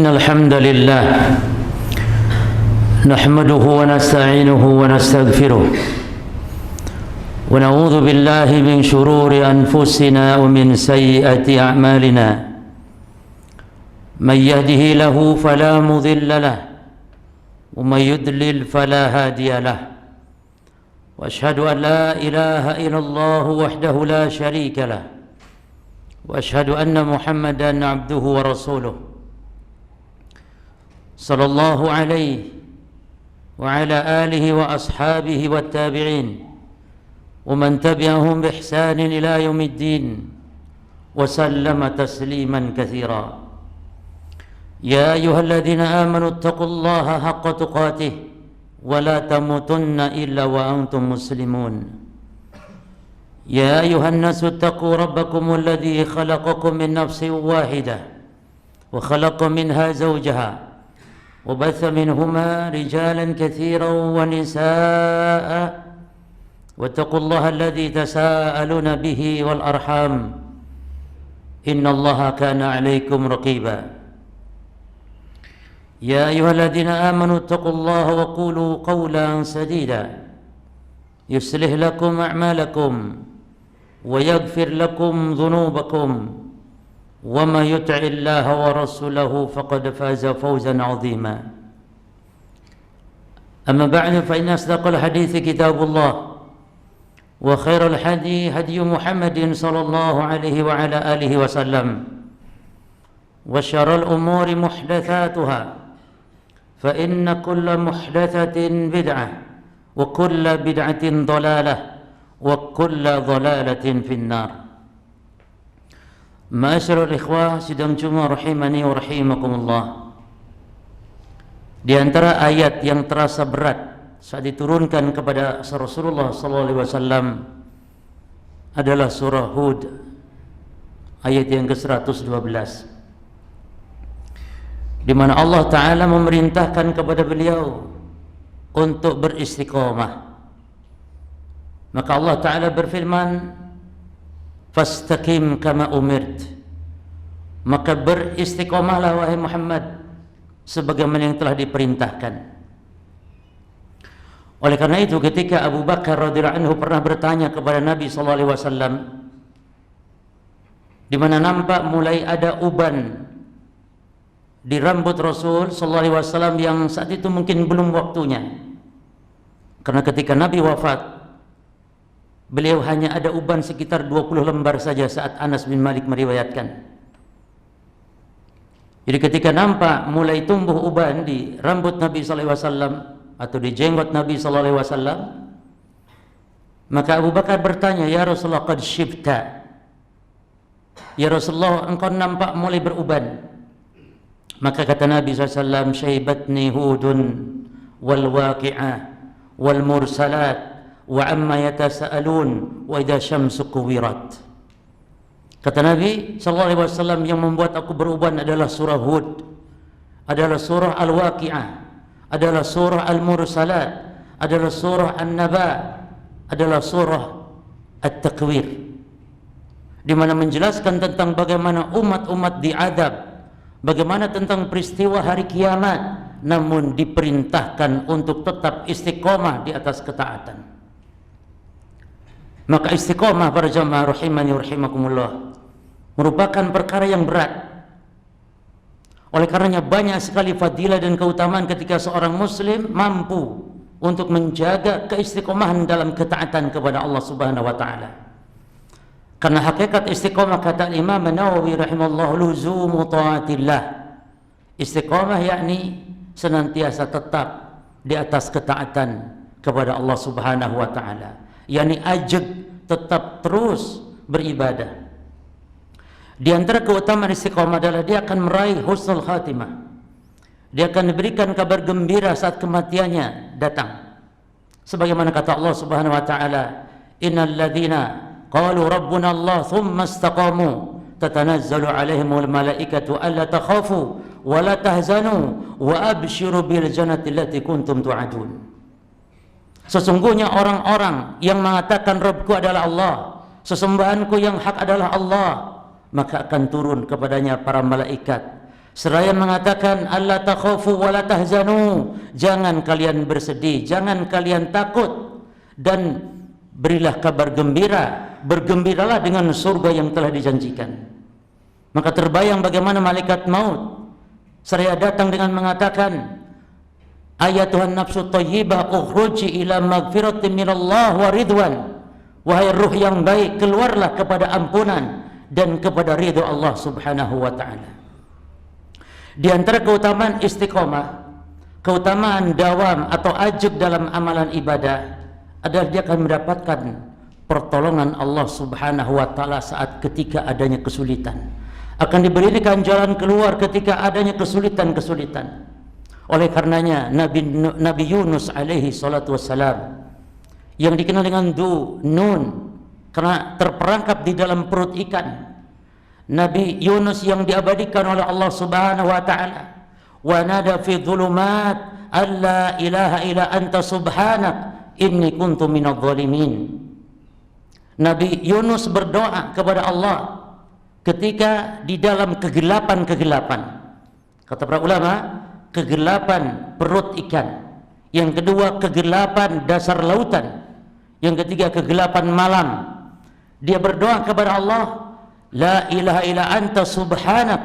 إن الحمد لله نحمده ونستعينه ونستغفره ونعوذ بالله من شرور أنفسنا ومن سيئات أعمالنا من يهده له فلا مضل له ومن يضلل فلا هادي له وأشهد أن لا إله إلا الله وحده لا شريك له وأشهد أن محمدا عبده ورسوله صلى الله عليه وعلى آله وأصحابه والتابعين ومن تبعهم بإحسان إلى يوم الدين وسلم تسليما كثيرا يا أيها الذين آمنوا اتقوا الله حق تقاته ولا تموتن إلا وأنتم مسلمون يا أيها الناس اتقوا ربكم الذي خلقكم من نفس واحدة وخلق منها زوجها وبث منهما رجالا كثيرا ونساء واتقوا الله الذي تساءلون به والأرحام إن الله كان عليكم رقيبا يا أيها الذين آمنوا اتقوا الله وقولوا قولا سديدا يصلح لكم أعمالكم ويغفر لكم ذنوبكم وما يطع الله ورسوله فقد فاز فوزا عظيما أما بعد فإن أصدق الحديث كتاب الله وخير الهدي هدي محمد صلى الله عليه وعلى آله وسلم وشر الأمور محدثاتها فإن كل محدثة بدعة وكل بدعة ضلالة وكل ضلالة في النار. Ma'asyiral ikhwah sidang Jumat rahimani wa rahimakumullah. Di antara ayat yang terasa berat saat diturunkan kepada Rasulullah sallallahu alaihi wasallam adalah surah Hud ayat yang ke-112. Di mana Allah Ta'ala memerintahkan kepada beliau untuk beristiqamah. Maka Allah Ta'ala berfirman, fastaqim kama umirt, maka beristiqamahlah wahai Muhammad sebagaimana yang telah diperintahkan. Oleh karena itu ketika Abu Bakar radhiyallahu anhu pernah bertanya kepada Nabi sallallahu alaihi wasallam, di mana nampak mulai ada uban di rambut Rasul sallallahu alaihi wasallam yang saat itu mungkin belum waktunya. Karena ketika Nabi wafat, beliau hanya ada uban sekitar 20 lembar saja saat Anas bin Malik meriwayatkan. Jadi ketika nampak mulai tumbuh uban di rambut Nabi sallallahu alaihi wasallam atau di jenggot Nabi sallallahu alaihi wasallam, maka Abu Bakar bertanya, "Ya Rasulullah, qad shibta." Ya Rasulullah, engkau nampak mulai beruban. Maka kata Nabi sallallahu alaihi wasallam, "Syaibatni Hudun wal waqi'ah wal mursalat wa amma yatasaalun wa idza syamsu kuwirat." Kata Nabi sallallahu alaihi wasallam, yang membuat aku beruban adalah surah Hud, adalah surah Al-Waqi'ah, adalah surah Al-Mursalat, adalah surah An-Naba, adalah surah At-Takwir, di mana menjelaskan tentang bagaimana umat-umat diadab, bagaimana tentang peristiwa hari kiamat, namun diperintahkan untuk tetap istiqomah di atas ketaatan. Maka istiqomah para jamaah rahimani wa rahimakumullah merupakan perkara yang berat. Oleh karenanya banyak sekali fadilah dan keutamaan ketika seorang muslim mampu untuk menjaga keistiqomahan dalam ketaatan kepada Allah Subhanahu wa taala. Karena hakikat istiqomah, kata Imam Nawawi rahimahullah, luzumu taatillah. Istiqomah yakni senantiasa tetap di atas ketaatan kepada Allah Subhanahu wa taala, yakni ajak tetap terus beribadah. Di antara keutamaan istiqomah adalah dia akan meraih husnul khatimah. Dia akan diberikan kabar gembira saat kematiannya datang. Sebagaimana kata Allah Subhanahu wa taala, "Innal ladzina qalu rabbuna Allah tsumma istaqamu tatanazzalu alaihimul malaikatu alla takhafu wa la tahzanu wa abshiru bil jannati allati kuntum tu'adun." Sesungguhnya orang-orang yang mengatakan Rabbku adalah Allah, sesembahanku yang hak adalah Allah, maka akan turun kepadanya para malaikat Seraya mengatakan alla takhafu wa la tahzanu, jangan kalian bersedih, jangan kalian takut, dan berilah kabar gembira, bergembiralah dengan surga yang telah dijanjikan. Maka terbayang bagaimana malaikat maut seraya datang dengan mengatakan, ayatuhan nafsu thayyibah ukhruji ila magfiratin minallah wa ridwan, wahai ruh yang baik, keluarlah kepada ampunan dan kepada ridho Allah subhanahu wa ta'ala. Di antara keutamaan istiqomah, keutamaan dawam atau ajub dalam amalan ibadah adalah dia akan mendapatkan pertolongan Allah subhanahu wa ta'ala saat ketika adanya kesulitan. Akan diberikan jalan keluar ketika adanya kesulitan-kesulitan. Oleh karenanya Nabi Yunus alaihi salatu wassalam, yang dikenal dengan Nun karena terperangkap di dalam perut ikan, Nabi Yunus yang diabadikan oleh Allah subhanahu wa ta'ala, wa nada fi dhulumat alla ilaha illa anta subhanak inni kuntu minadh dhalimin. Nabi Yunus berdoa kepada Allah ketika di dalam kegelapan-kegelapan. Kata para ulama, kegelapan perut ikan, yang kedua kegelapan dasar lautan, yang ketiga kegelapan malam. Dia berdoa kepada Allah, la ilaha illa anta subhanak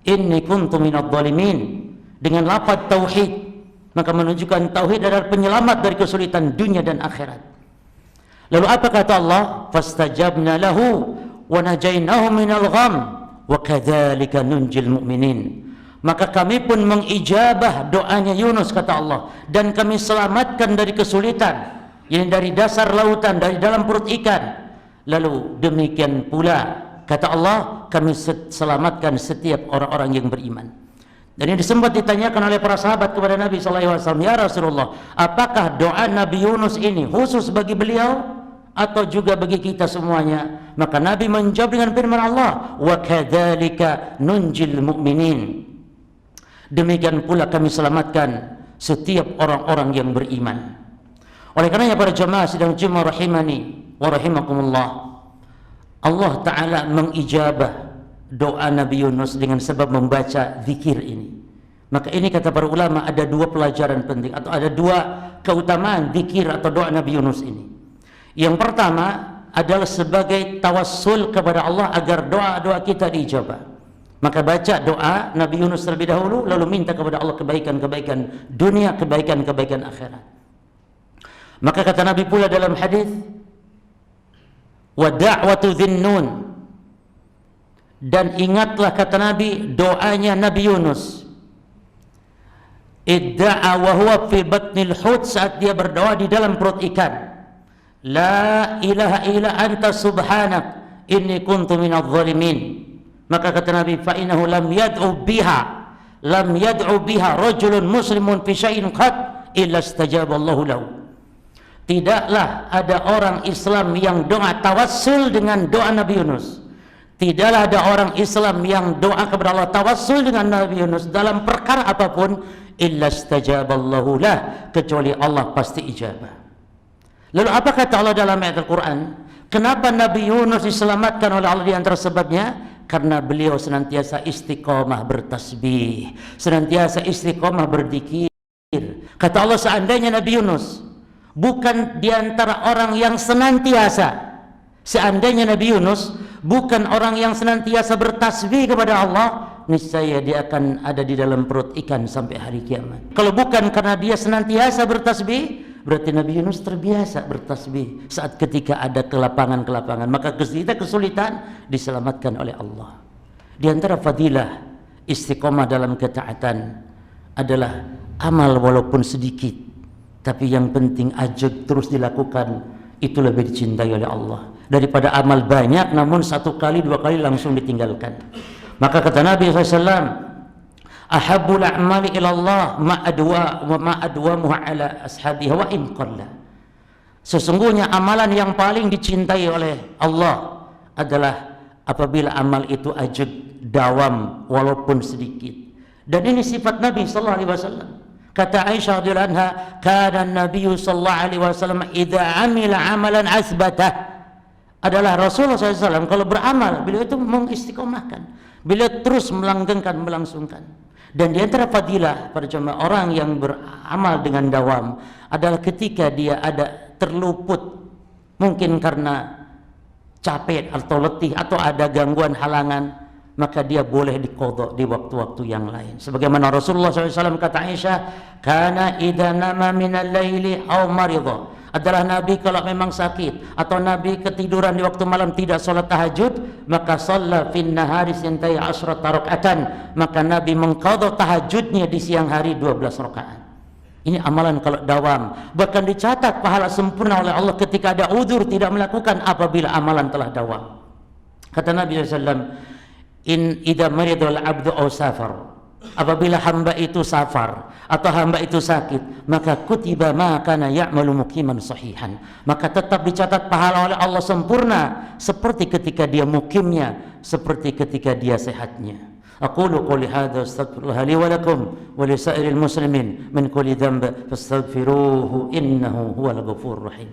inni kuntu minadh dhalimin, dengan lafaz tauhid, maka menunjukkan tauhid adalah penyelamat dari kesulitan dunia dan akhirat. Lalu apa kata Allah? Fastajabna lahu wa najainahu minal gham wa kadzalika nunjil mu'minin. Maka kami pun mengijabah doanya Yunus, kata Allah, dan kami selamatkan dari kesulitan, yang dari dasar lautan, dari dalam perut ikan. Lalu demikian pula, kata Allah, kami selamatkan setiap orang-orang yang beriman. Dan ini sempat ditanyakan oleh para sahabat kepada Nabi SAW, ya Rasulullah, apakah doa Nabi Yunus ini khusus bagi beliau atau juga bagi kita semuanya? Maka Nabi menjawab dengan firman Allah, wa kadzalika nunjil mu'minin, demikian pula kami selamatkan setiap orang-orang yang beriman. Oleh karenanya para jemaah sidang Jumat rahimani wa rahimakumullah, Allah Ta'ala mengijabah doa Nabi Yunus dengan sebab membaca zikir ini. Maka ini kata para ulama ada dua pelajaran penting, atau ada dua keutamaan zikir atau doa Nabi Yunus ini. Yang pertama adalah sebagai tawassul kepada Allah agar doa-doa kita diijabah. Maka baca doa Nabi Yunus terlebih dahulu, lalu minta kepada Allah kebaikan-kebaikan dunia, kebaikan-kebaikan akhirat. Maka kata Nabi pula dalam hadis, wa da'watu dhinnun, dan ingatlah kata Nabi doanya Nabi Yunus, idda'a wa huwa fi batnil hut, saat dia berdoa di dalam perut ikan, la ilaha illa anta subhanak inni kuntu minadh dhalimin. Maka kata Nabi, fa innahu lam yad'u biha rajulun muslimun fi syai'in qad illa istajaba Allahu lahu. Tidaklah ada orang Islam yang doa tawassul dengan doa Nabi Yunus. Tidaklah ada orang Islam yang doa kepada Allah tawassul dengan Nabi Yunus dalam perkara apapun, illa istajaba Allahu lah, kecuali Allah pasti ijabah. Lalu apa kata Allah dalam ayat Al-Quran? Kenapa Nabi Yunus diselamatkan oleh Allah? Di antara sebabnya karena beliau senantiasa istiqomah bertasbih, senantiasa istiqomah berzikir. Kata Allah, seandainya Nabi Yunus bukan di antara orang yang senantiasa, seandainya Nabi Yunus bukan orang yang senantiasa bertasbih kepada Allah, niscaya dia akan ada di dalam perut ikan sampai hari kiamat. Kalau bukan karena dia senantiasa bertasbih, berarti Nabi Yunus terbiasa bertasbih saat ketika ada kelapangan-kelapangan, maka kesulitan diselamatkan oleh Allah. Di antara fadilah istiqomah dalam ketaatan adalah amal walaupun sedikit, tapi yang penting ajak terus dilakukan, itu lebih dicintai oleh Allah daripada amal banyak namun satu kali dua kali langsung ditinggalkan. Maka kata Nabi SAW, ahabbul a'mali ilallah ma'adwamuha ala ashabiha wa in qalla. Sesungguhnya amalan yang paling dicintai oleh Allah adalah apabila amal itu ajak dawam walaupun sedikit. Dan ini sifat Nabi sallallahu alaihi wasallam. Kata Aisyah radhiyallahu anha, kana an-nabiy sallallahu alaihi wasallam idza amila amalan asbatah adalah Rasulullah SAW kalau beramal, beliau itu mengistiqomahkan, beliau terus melanggengkan, melangsungkan. Dan di antara fadilah para jemaah orang yang beramal dengan dawam adalah ketika dia ada terluput, mungkin karena capek atau letih atau ada gangguan halangan, maka dia boleh diqadha di waktu-waktu yang lain. Sebagaimana Rasulullah SAW kata Aisyah, "Kana idza nama minal laili aw marida." Adalah Nabi kalau memang sakit atau Nabi ketiduran di waktu malam tidak salat tahajud, maka shalla fin nahari sintai asyrata rakaatan, maka Nabi mengqadha tahajudnya di siang hari 12 rakaat. Ini amalan kalau dawam, bahkan dicatat pahala sempurna oleh Allah ketika ada udzur tidak melakukan apabila amalan telah dawam. Kata Nabi SAW, in idza maridul abdu aw safar, apabila hamba itu safar atau hamba itu sakit, maka kutiba ma kana ya'malu muqiman sahihan, maka tetap dicatat pahala oleh Allah sempurna seperti ketika dia mukimnya, seperti ketika dia sehatnya. Aqulu qouli hadza astaghfirullah li wa lakum wa li sa'iril muslimin min kulli dhanb fastaghfiruhu innahu huwal ghafurur rahim.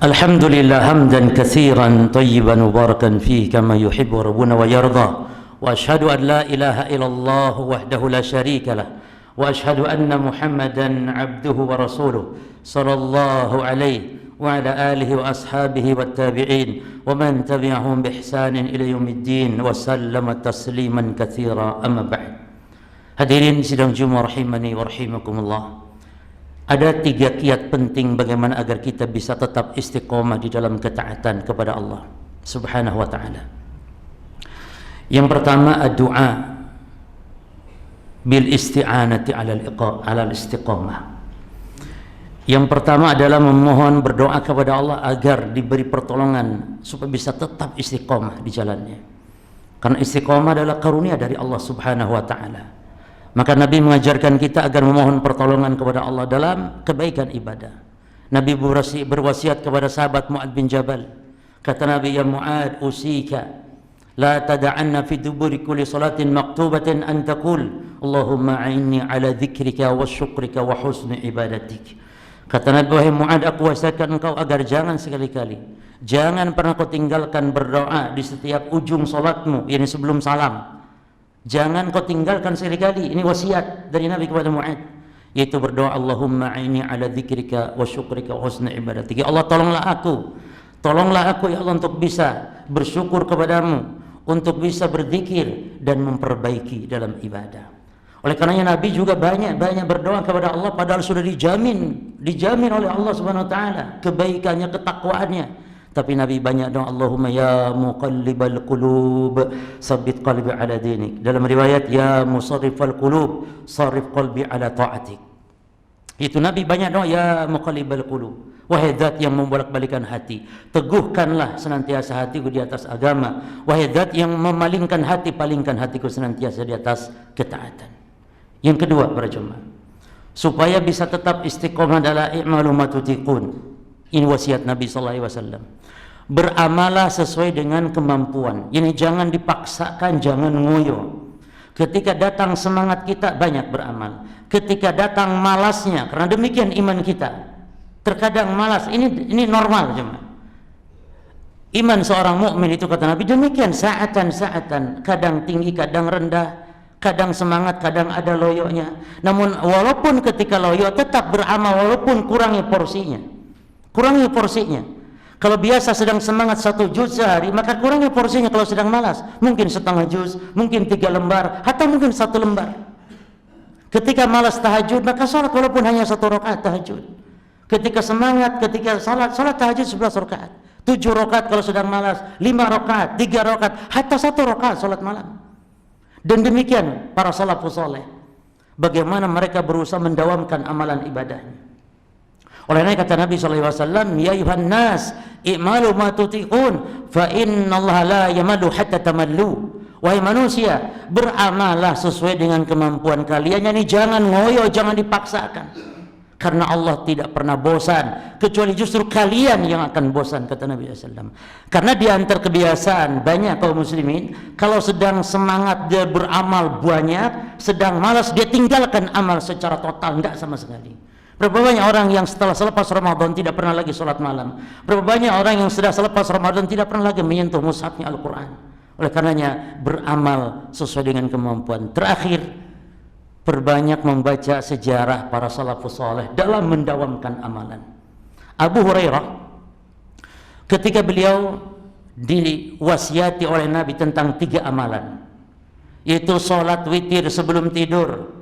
Alhamdulillah hamdan katsiran tayyiban mubarakan fihi kama yuhibbu rabbuna wa yarda, wa asyhadu an la ilaha illallah wahdahu la syarika lah, wa asyhadu anna Muhammadan abduhu wa rasuluh sallallahu alaihi wa ala alihi wa ashabihi wat tabi'in wa man tabi'ahum bi ihsanin ila yaumiddin wa sallama tasliman katsira, amma ba'd. Hadirin sidang Jumat rahimani wa rahimakumullah. Ada 3 kiat penting bagaimana agar kita bisa tetap istiqomah di dalam ketaatan kepada Allah Subhanahu wa taala. Yang pertama, ad-du'a bil isti'anati 'alal istiqamah. Yang pertama adalah memohon, berdoa kepada Allah agar diberi pertolongan supaya bisa tetap istiqomah di jalannya. Karena istiqomah adalah karunia dari Allah Subhanahu wa taala. Maka Nabi mengajarkan kita agar memohon pertolongan kepada Allah dalam kebaikan ibadah. Nabi berwasiat kepada sahabat Mu'ad bin Jabal. Kata Nabi, ya Mu'ad, usika la tada'anna fi duburi kulli salatin maktubatin an taqul Allahumma a'inni ala dzikrika wa syukrika wa husni ibadatik. Kata Nabi, wahai Mu'ad, aku wasiatkan engkau agar jangan sekali-kali, jangan pernah kau tinggalkan berdoa di setiap ujung salatmu, yakni sebelum salam. Jangan kau tinggalkan sekali-kali. Ini wasiat dari Nabi kepada Mu'ad, yaitu berdoa, Allahumma a'inni ala dzikrika wa syukrika wa husni ibadatik. Ya Allah, tolonglah aku ya Allah untuk bisa bersyukur kepadamu, untuk bisa berzikir dan memperbaiki dalam ibadah. Oleh karenanya Nabi juga banyak berdoa kepada Allah, padahal sudah dijamin oleh Allah Subhanahu wa taala kebaikannya, ketakwaannya. Tapi Nabi banyak doa, Allahumma ya muqallibal qulub sabbit qalbi ala dinik. Dalam riwayat, ya musarrifal qulub sarrif qalbi ala ta'atik. Itu Nabi banyak doa, ya muqallibal qulub, wahai zat yang membolak-balikan hati, teguhkanlah senantiasa hatiku di atas agama. Wahai zat yang memalingkan hati, palingkan hatiku senantiasa di atas ketaatan. Yang kedua, para jemaah, supaya bisa tetap istiqomah adalah i'malu ma tutiqun. Ini wasiat Nabi sallallahu alaihi wasallam. Beramalah sesuai dengan kemampuan. Ini jangan dipaksakan, jangan ngoyo. Ketika datang semangat kita, banyak beramal. Ketika datang malasnya, karena demikian iman kita, terkadang malas. Ini normal jemaah. Iman seorang mukmin itu, kata Nabi, demikian, saatan, kadang tinggi, kadang rendah, kadang semangat, kadang ada loyonya. Namun walaupun ketika loyo tetap beramal, walaupun kurangi porsinya. Kalau biasa sedang semangat 1 juz sehari, maka kurangi porsinya. Kalau sedang malas, mungkin setengah juz, mungkin 3 lembar, atau mungkin 1 lembar. Ketika malas tahajud, maka salat walaupun hanya 1 rakaat tahajud. Ketika semangat, ketika salat tahajud 11 rakaat, 7 rakaat kalau sedang malas, 5 rakaat, 3 rakaat, hatta 1 rakaat salat malam. Dan demikian para salafus saleh, bagaimana mereka berusaha mendawamkan amalan ibadahnya. Oleh karena kata Nabi SAW, ya ayuhan nas i'malu ma tutiqun fa innallaha la yamallu hatta tamallu. Wahai manusia, beramallah sesuai dengan kemampuan kalian. Yani jangan ngoyo, jangan dipaksakan. karena Allah tidak pernah bosan, kecuali justru kalian yang akan bosan, kata Nabi SAW. Karena di antara kebiasaan banyak kaum muslimin, kalau sedang semangat dia beramal banyak, sedang malas dia tinggalkan amal secara total, tidak sama sekali. Berapa banyak orang yang setelah selepas Ramadan tidak pernah lagi sholat malam. Berapa banyak orang yang sudah selepas Ramadan tidak pernah lagi menyentuh mushafnya Al-Quran. Oleh karenanya beramal sesuai dengan kemampuan. Terakhir, perbanyak membaca sejarah para salafus saleh dalam mendawamkan amalan. Abu Hurairah ketika beliau diwasiati oleh Nabi tentang 3 amalan, yaitu sholat witir sebelum tidur,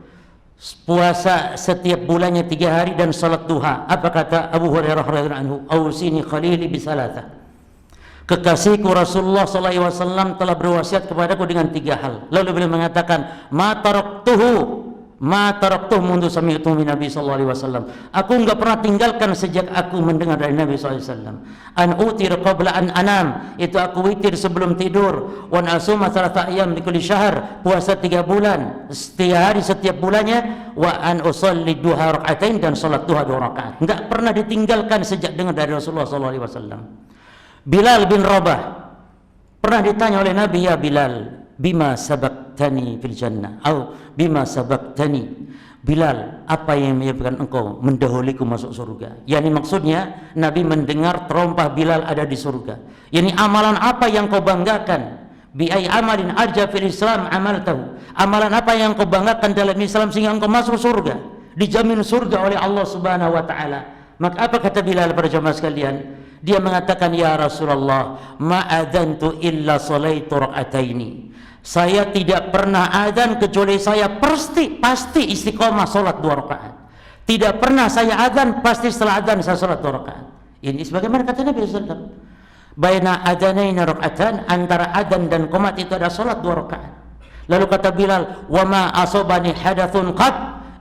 puasa setiap bulannya 3 hari, dan sholat duha. Apa kata Abu Hurairah radhiyallahu anhu? Ausini khalili bisalatah. Kekasihku Rasulullah SAW telah berwasiat kepadaku dengan 3 hal. Lalu beliau mengatakan, ma taraktuhu mundu sami'tu min Nabi SAW. Aku enggak pernah tinggalkan sejak aku mendengar dari Nabi SAW. An utir qabla an anam, itu aku witir sebelum tidur. Wan asuma thalatha ayyam li kulli syahr, puasa 3 bulan setiap hari setiap bulannya. Wa an usalli duha rak'atain, dan salat duha 2 rakaat. Enggak pernah ditinggalkan sejak dengar dari Rasulullah SAW. Bilal bin Rabah pernah ditanya oleh Nabi, ya Bilal, bima sabaktani fil jannah, atau bima sabaktani, Bilal, apa yang menyebabkan engkau mendahuluku masuk surga? Yani maksudnya Nabi mendengar terompah Bilal ada di surga. Yani amalan apa yang kau banggakan? Bi ay amalin arja fil Islam amaltahu. Amalan apa yang kau banggakan dalam Islam sehingga engkau masuk surga? Dijamin surga oleh Allah Subhanahu wa taala. Maka apa kata Bilal para jamaah sekalian? Dia mengatakan, ya Rasulullah, ma adzantu illa salaitu rak'ataini. Saya tidak pernah adzan kecuali saya pasti istiqomah salat 2 rakaat. Tidak pernah saya adzan pasti setelah adzan saya salat 2 rakaat. Ini sebagaimana kata Nabi sallallahu alaihi wasallam. Baina adzanaini rak'atan, antara adzan dan qomat itu ada salat 2 rakaat. Lalu kata Bilal, wa ma asabani hadatsun qad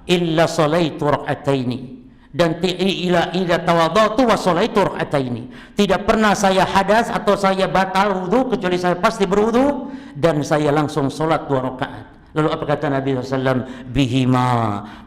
illa salaitu rak'ataini. Dan ila tawadhatu wa sholaitu rak'ataini. Tidak pernah saya hadas atau saya batal wudu kecuali saya pasti berwudu dan saya langsung salat 2 rakaat. Lalu apa kata Nabi SAW? Bihima,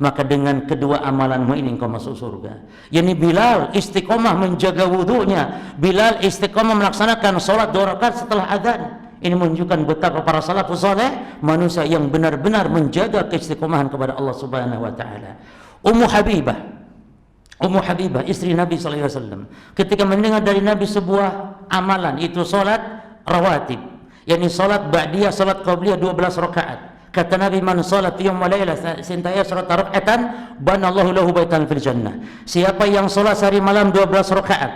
maka dengan kedua amalanmu ini engkau masuk surga. Yani Bilal istiqomah menjaga wudunya, Bilal istiqomah melaksanakan salat 2 rakaat setelah adzan. Ini menunjukkan betapa para salafus saleh manusia yang benar-benar menjaga keistiqomahan kepada Allah Subhanahu wa taala. Ummu Habibah, istri Nabi SAW, ketika mendengar dari Nabi sebuah amalan, itu salat rawatib, yakni salat ba'diyah, salat qabliyah 12 rakaat. Kata Nabi, man salat yawm wa lailah sintaya salat raka'atan banallahu lahu baitan fil jannah. Siapa yang salat sehari malam 12 rakaat,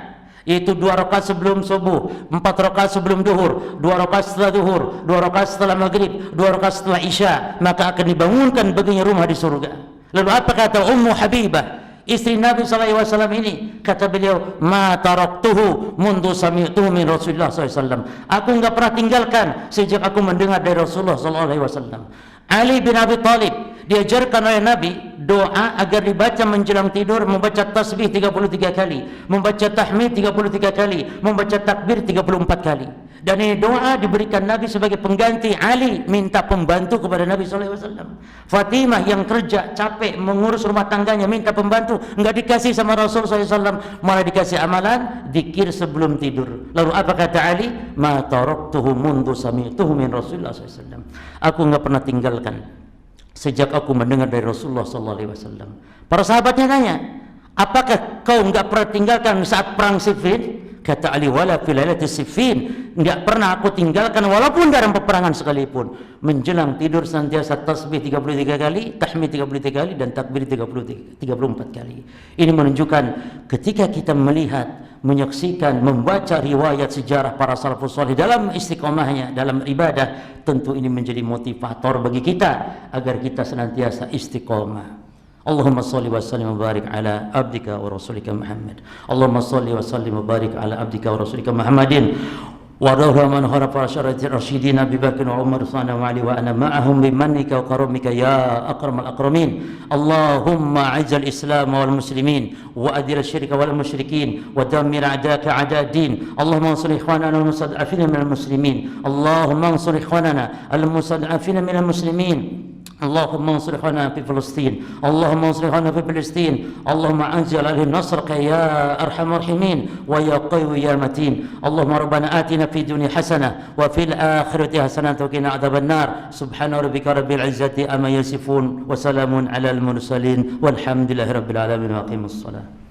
yaitu 2 rakaat sebelum subuh, 4 rakaat sebelum duhur, 2 rakaat setelah duhur, 2 rakaat setelah maghrib, 2 rakaat setelah isya, maka akan dibangunkan baginya rumah di surga. Lalu apa kata Ummu Habibah, istri Nabi SAW ini? Kata beliau, ma taraktuhu mundu sami'tuhu min Rasulullah SAW. Aku enggak pernah tinggalkan sejak aku mendengar dari Rasulullah SAW. Ali bin Abi Thalib diajarkan oleh Nabi doa agar dibaca menjelang tidur, membaca tasbih 33 kali, membaca tahmid 33 kali, membaca takbir 34 kali. Dan ini doa diberikan Nabi sebagai pengganti. Ali minta pembantu kepada Nabi SAW. Fatimah yang kerja capek mengurus rumah tangganya minta pembantu, enggak dikasih sama Rasul SAW, malah dikasih amalan zikir sebelum tidur. Lalu apa kata Ali? Ma taraktuhu mundu sami'tuhu min Rasulullah SAW. Aku enggak pernah tinggalkan sejak aku mendengar dari Rasulullah SAW. Para sahabatnya tanya, apakah kau enggak pernah tinggalkan saat perang Siffin? Kata Ali, wala fil lailati Siffin, enggak pernah aku tinggalkan walaupun dalam peperangan sekalipun. Menjelang tidur senantiasa tasbih 33 kali, tahmid 33 kali, dan takbir 34 kali. Ini menunjukkan ketika kita melihat, menyaksikan, membaca riwayat sejarah para salafus salih dalam istiqomahnya dalam ibadah, tentu ini menjadi motivator bagi kita agar kita senantiasa istiqomah. Allahumma salli wa sallim wa barik ala abdika wa rasulika Muhammad. Allahumma salli wa sallim wa barik ala abdika wa rasulika Muhammadin wa radha man harafa syarati rasyidin Abi Bakr wa Umar wa Ali wa ana ma'ahum bimannika wa karamika ya akramal akramin. Allahumma a'izz al-islam wal muslimin wa adil asy-syirka wal musyrikin wa dammir a'daka a'da din. Allahumma ansur ikhwanana al-mustad'afina minal muslimin. Allahumma ansur ikhwanana al-mustad'afina minal muslimin اللهم انصر اخواننا في فلسطين، اللهم انصر اخواننا في فلسطين، اللهم انزل عليهم نصرك يا ارحم الراحمين ويا قوي يا متين. اللهم ربنا آتنا في الدنيا حسنة وفي الآخرة حسنة وقنا عذاب النار. سبحان ربك رب العزة أما يصفون وسلام على المرسلين والحمد لله رب العالمين وأقيموا الصلاة.